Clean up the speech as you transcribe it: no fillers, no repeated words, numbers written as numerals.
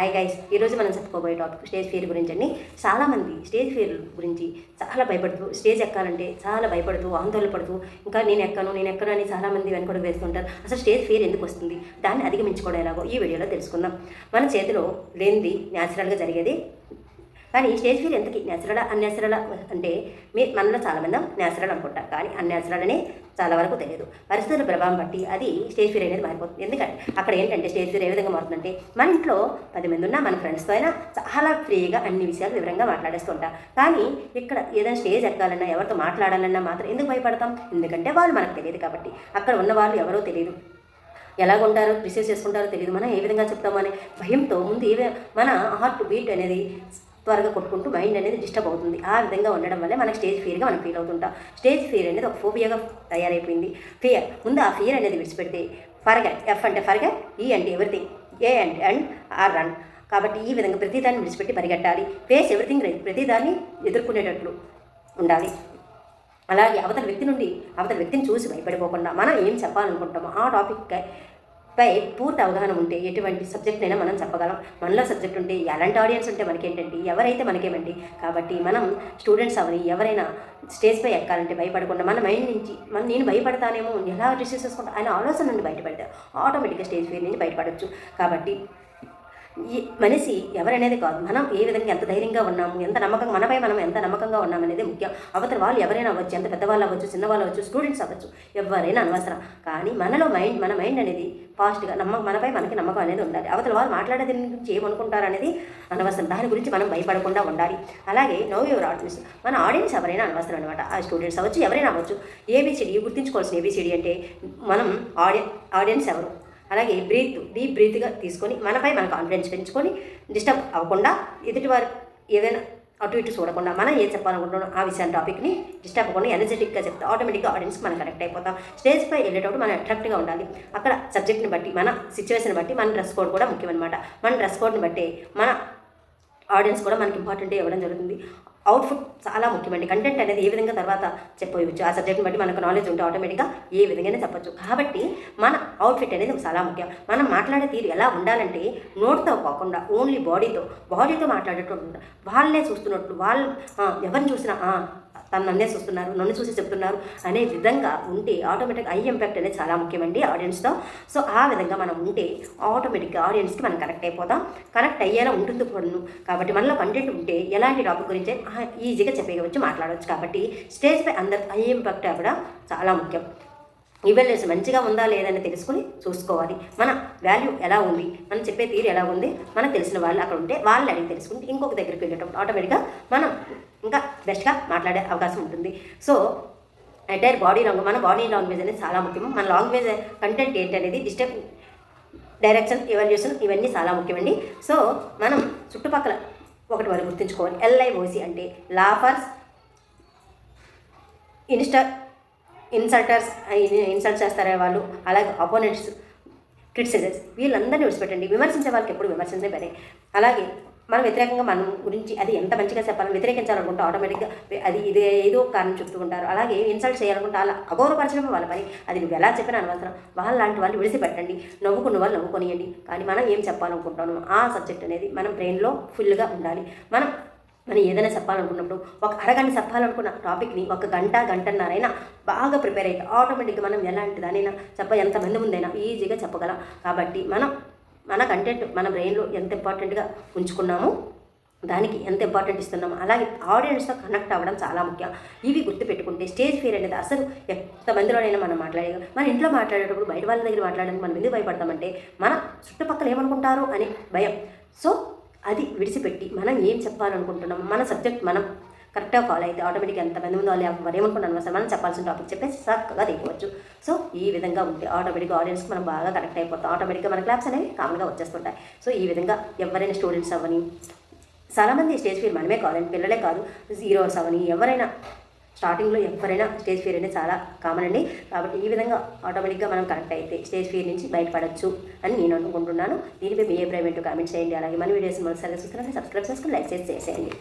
Hi guys, ఈరోజు మనం చెప్పుకోబోయే టాపిక్ స్టేజ్ ఫియర్ గురించి అండి. చాలామంది స్టేజ్ ఫియర్ గురించి చాలా భయపడుతూ, స్టేజ్ ఎక్కాలంటే చాలా భయపడుతూ, ఆందోళన పడుతూ, ఇంకా నేను ఎక్కను అని చాలామంది వెనుకడు వేస్తుంటారు. అసలు స్టేజ్ ఫియర్ ఎందుకు వస్తుంది, దాన్ని అధిగమించుకోవడం ఎలాగో ఈ వీడియోలో తెలుసుకుందాం. మన చేతిలో లేనిది న్యాచురల్గా జరిగేది. కానీ స్టేజ్ ఫియర్ ఎంతకి న్యాచురలా అన్యాచురలా అంటే మనలో చాలామంది న్యాచురల్ అనుకుంటారు, కానీ అన్యాచురల్ అని చాలా వరకు తెలియదు. పరిస్థితుల ప్రభావం బట్టి అది స్టేజ్ ఫియర్ అనేది మారిపోతుంది. ఎందుకంటే అక్కడ ఏంటంటే స్టేజ్ ఫియర్ ఏ విధంగా మారుతుందంటే, మన ఇంట్లో 10 మంది ఉన్నా మన ఫ్రెండ్స్తో అయినా చాలా ఫ్రీగా అన్ని విషయాలు వివరంగా మాట్లాడేస్తుంటాం. కానీ ఇక్కడ ఏదైనా స్టేజ్ ఎక్కాలన్నా, ఎవరితో మాట్లాడాలన్నా మాత్రం ఎందుకు భయపడతాం? ఎందుకంటే వాళ్ళు మనకు తెలియదు కాబట్టి. అక్కడ ఉన్న వాళ్ళు ఎవరో తెలియదు, ఎలాగుంటారో రిసీవ్ చేసుకుంటారో తెలియదు, మనం ఏ విధంగా చెప్తామో అనే భయంతో ముందు మన హార్ట్ బీట్ అనేది త్వరగా కొట్టుకుంటూ మైండ్ అనేది డిస్టర్బ్ అవుతుంది. ఆ విధంగా ఉండడం వల్ల మనకు స్టేజ్ ఫియర్గా మనం ఫీల్ అవుతుంటాం. స్టేజ్ ఫియర్ అనేది ఒక ఫోబియాగా తయారైపోయింది. ఫియర్ ముందు ఆ ఫియర్ అనేది విడిచిపెడితే ఫర్గెట్, ఎఫ్ అంటే ఫర్గెట్, ఈ అంటే ఎవ్రీథింగ్, ఏ అంటే అండ్, ఆర్ రన్. కాబట్టి ఈ విధంగా ప్రతిదాన్ని విడిచిపెట్టి పరిగెట్టాలి. ఫేస్ ఎవ్రీథింగ్, ప్రతిదాన్ని ఎదుర్కొనేటట్లు ఉండాలి. అలాగే అవతల వ్యక్తిని చూసి భయపడిపోకుండా మనం ఏం చెప్పాలనుకుంటామో ఆ టాపిక్ పై పూర్తి అవగాహన ఉంటే ఎటువంటి సబ్జెక్ట్నైనా మనం చెప్పగలం. మనలో సబ్జెక్ట్ ఉంటే ఎలాంటి ఆడియన్స్ ఉంటే మనకేంటండి, ఎవరైతే మనకేమండి. కాబట్టి మనం స్టూడెంట్స్ అవని ఎవరైనా స్టేజ్ పై ఎక్కాలంటే భయపడకుండా మన మైండ్ నుంచి నేను భయపడతానేమో, ఎలా రిసీవ్ చేసుకుంటా ఆయన ఆలోచన నుండి బయటపడితే ఆటోమేటిక్గా స్టేజ్ ఫియర్ నుంచి బయటపడవచ్చు. కాబట్టి ఈ మనిషి ఎవరనేది కాదు, మనం ఏ విధంగా ఎంత ధైర్యంగా ఉన్నాము, ఎంత నమ్మకంగా మనపై మనం ఎంత నమ్మకంగా ఉన్నామనేది ముఖ్యం. అవతల వాళ్ళు ఎవరైనా అవ్వచ్చు, ఎంత పెద్దవాళ్ళు అవ్వచ్చు, చిన్నవాళ్ళు అవ్వచ్చు, స్టూడెంట్స్ అవ్వచ్చు, ఎవరైనా అనవసరం. కానీ మన మైండ్ అనేది ఫాస్ట్గా మనపై మనకి నమ్మకం అనేది ఉండాలి. అవతల వాళ్ళు మాట్లాడే దీని గురించి ఏమనుకుంటారు అనేది అనవసరం. దాని గురించి మనం భయపడకుండా ఉండాలి. అలాగే నో యువర్ ఆడియన్స్, మన ఆడియన్స్ ఎవరైనా అనవసరం అనమాట. ఆ స్టూడెంట్స్ అవ్వచ్చు, ఎవరైనా అవ్వచ్చు. ఏబిసిడి గుర్తుంచుకోవాల్సిన ఏబిసిడి అంటే మనం ఆడియన్స్ ఎవరు. అలాగే డీప్ బ్రీత్గా తీసుకొని మనపై మన కాన్ఫిడెన్స్ పెంచుకొని డిస్టర్బ్ అవ్వకుండా, ఎదుటివారు ఏదైనా అటు ఇటు చూడకుండా మనం ఏం చెప్పాలనుకుంటున్నాం ఆ విషయాన్ని టాపిక్ని డిస్టర్బ్ అవ్వకుండా ఎనర్జెటిక్గా చెప్తే ఆటోమేటిక్గా ఆడియన్స్కి మనం కనెక్ట్ అయిపోతాం. స్టేజ్ పై వెళ్ళేటప్పుడు మనం అట్రాక్ట్గా ఉండాలి. అక్కడ సబ్జెక్ట్ని బట్టి, మన సిచ్యువేషన్ బట్టి మన డ్రెస్ కోడ్ కూడా ముఖ్యం అనమాట. మన డ్రెస్ కోడ్ని బట్టి మన ఆడియన్స్ కూడా మనకి ఇంపార్టెంట్ ఇవ్వడం జరుగుతుంది. అవుట్ఫుట్ చాలా ముఖ్యమండి. కంటెంట్ అనేది ఏ విధంగా తర్వాత చెప్పవచ్చు, ఆ సబ్జెక్ట్ని బట్టి మనకు నాలెడ్జ్ ఉంటే ఆటోమేటిక్గా ఏ విధంగానే చెప్పచ్చు. కాబట్టి మన అవుట్ఫిట్ అనేది చాలా ముఖ్యం. మనం మాట్లాడే తీరు ఎలా ఉండాలంటే, నోట్తో కాకుండా ఓన్లీ బాడీతో మాట్లాడేటట్టు, వాళ్ళే చూస్తున్నట్లు, వాళ్ళు ఎవరిని చూసినా నన్నే చూస్తున్నారు, నన్ను చూసి చెప్తున్నారు అనే విధంగా ఉంటే ఆటోమేటిక్గా ఐ ఇంపాక్ట్ అనేది చాలా ముఖ్యమండి ఆడియన్స్తో. సో ఆ విధంగా మనం ఉంటే ఆటోమేటిక్గా ఆడియన్స్కి మనం కనెక్ట్ అయిపోతాం. కనెక్ట్ అయ్యేలా ఉంటుంది పన్ను. కాబట్టి మనలో కంటెంట్ ఉంటే ఎలాంటి టాపిక్ గురించి ఈజీగా చెప్పవచ్చు, మాట్లాడవచ్చు. కాబట్టి స్టేజ్పై అందరు ఐ ఇంపాక్ట్ అవ్వడం చాలా ముఖ్యం. ఈవెల్యూస్ మంచిగా ఉందా లేదని తెలుసుకుని చూసుకోవాలి. మన వాల్యూ ఎలా ఉంది, మనం చెప్పే తీరు ఎలా ఉంది, మనకు తెలిసిన వాళ్ళు అక్కడ ఉంటే వాళ్ళని అడిగి తెలుసుకుంటే ఇంకొక దగ్గరికి వెళ్ళేటప్పుడు ఆటోమేటిక్గా మనం ఇంకా బెస్ట్గా మాట్లాడే అవకాశం ఉంటుంది. సో ఎంటైర్ మన బాడీ లాంగ్వేజ్ అనేది చాలా ముఖ్యం. మన లాంగ్వేజ్ కంటెంట్ ఏంటనేది డైరెక్షన్, ఎవల్యూషన్ ఇవన్నీ చాలా ముఖ్యమండి. సో మనం చుట్టుపక్కల ఒకటి వరకు గుర్తుంచుకోవాలి. LIOC అంటే లాఫర్స్, ఇన్సల్ట్ చేస్తారే వాళ్ళు, అలాగే అపోనెంట్స్, క్రిటిసైజర్స్, వీళ్ళందరినీ విడిచిపెట్టండి. విమర్శించే వాళ్ళకి ఎప్పుడు విమర్శించే పని. అలాగే మనం వ్యతిరేకంగా మనం గురించి అది ఎంత మంచిగా చెప్పాలని వ్యతిరేకించాలనుకుంటే ఆటోమేటిక్గా అది ఏదో కారణం చెప్తూ ఉంటారు. అలాగే ఇన్సల్ట్ చేయాలనుకుంటే అలా అగౌరవపరచడమే వాళ్ళ పని. అది నువ్వు ఎలా చెప్పినా అనవసరం. వాళ్ళలాంటి వాళ్ళు విడిచిపెట్టండి. నవ్వుకున్న వాళ్ళు నవ్వుకొనియండి. కానీ మనం ఏం చెప్పాలనుకుంటాము ఆ సబ్జెక్ట్ అనేది మనం బ్రెయిన్లో ఫుల్గా ఉండాలి. మనం ఏదైనా చెప్పాలనుకున్నప్పుడు ఒక అరగంట చెప్పాలనుకున్న టాపిక్ని ఒక గంటన్నరైనా బాగా ప్రిపేర్ అయితే ఆటోమేటిక్గా మనం ఎలాంటి దానైనా ఎంతమంది ముందైనా ఈజీగా చెప్పగలం. కాబట్టి మన కంటెంట్ మన బ్రెయిన్లో ఎంత ఇంపార్టెంట్గా ఉంచుకున్నామో దానికి ఎంత ఇంపార్టెంట్ ఇస్తున్నామో అలాగే ఆడియన్స్తో కనెక్ట్ అవ్వడం చాలా ముఖ్యం. ఇవి గుర్తుపెట్టుకుంటే స్టేజ్ ఫియర్ అనేది అసలు ఎంతమందిలోనైనా మనం మన ఇంట్లో మాట్లాడేటప్పుడు బయట వాళ్ళ దగ్గర మాట్లాడడానికి మనం ఎందుకు భయపడతామంటే మన చుట్టుపక్కల ఏమనుకుంటారు అనే భయం. సో అది విడిచిపెట్టి మనం ఏం చెప్పాలనుకుంటున్నాం, మన సబ్జెక్ట్ మనం కరెక్ట్గా ఫాలో అయితే ఆటోమేటిక్గా ఎంతమంది ముందు వాళ్ళు ఎవరేమనుకుంటున్నాం అసలు మనం చెప్పాల్సిన టాపిక్ చెప్పేసి చక్కగా దిగవచ్చు. సో ఈ విధంగా ఉంటే ఆటోమేటిక్గా ఆడియన్స్కి మనం బాగా కనెక్ట్ అయిపోతాం. ఆటోమేటిక్గా మన క్లాప్స్ అనేవి కామన్గా వచ్చేస్తుంటాయి. సో ఈ విధంగా ఎవరైనా స్టూడెంట్స్ అవ్వని, చాలామంది స్టేజ్ ఫియర్ మనమే కాదండి, పిల్లలే కాదు, హీరోస్ అవ్వని, ఎవరైనా స్టార్టింగ్లో ఎవరైనా స్టేజ్ ఫియర్ అనేది చాలా కామన్ అండి. కాబట్టి ఈ విధంగా ఆటోమేటిక్గా మనం కరెక్ట్ అయితే స్టేజ్ ఫియర్ నుంచి బయటపడవచ్చు అని నేను అనుకుంటున్నాను. దీనిపై మీ ఏ ప్రైవేట్ కామెంట్ చేయండి. అలాగే మన వీడియోస్ మనసారి చూస్తున్నారంటే సబ్స్క్రైబ్ చేసుకుని లైక్ చేసేయండి.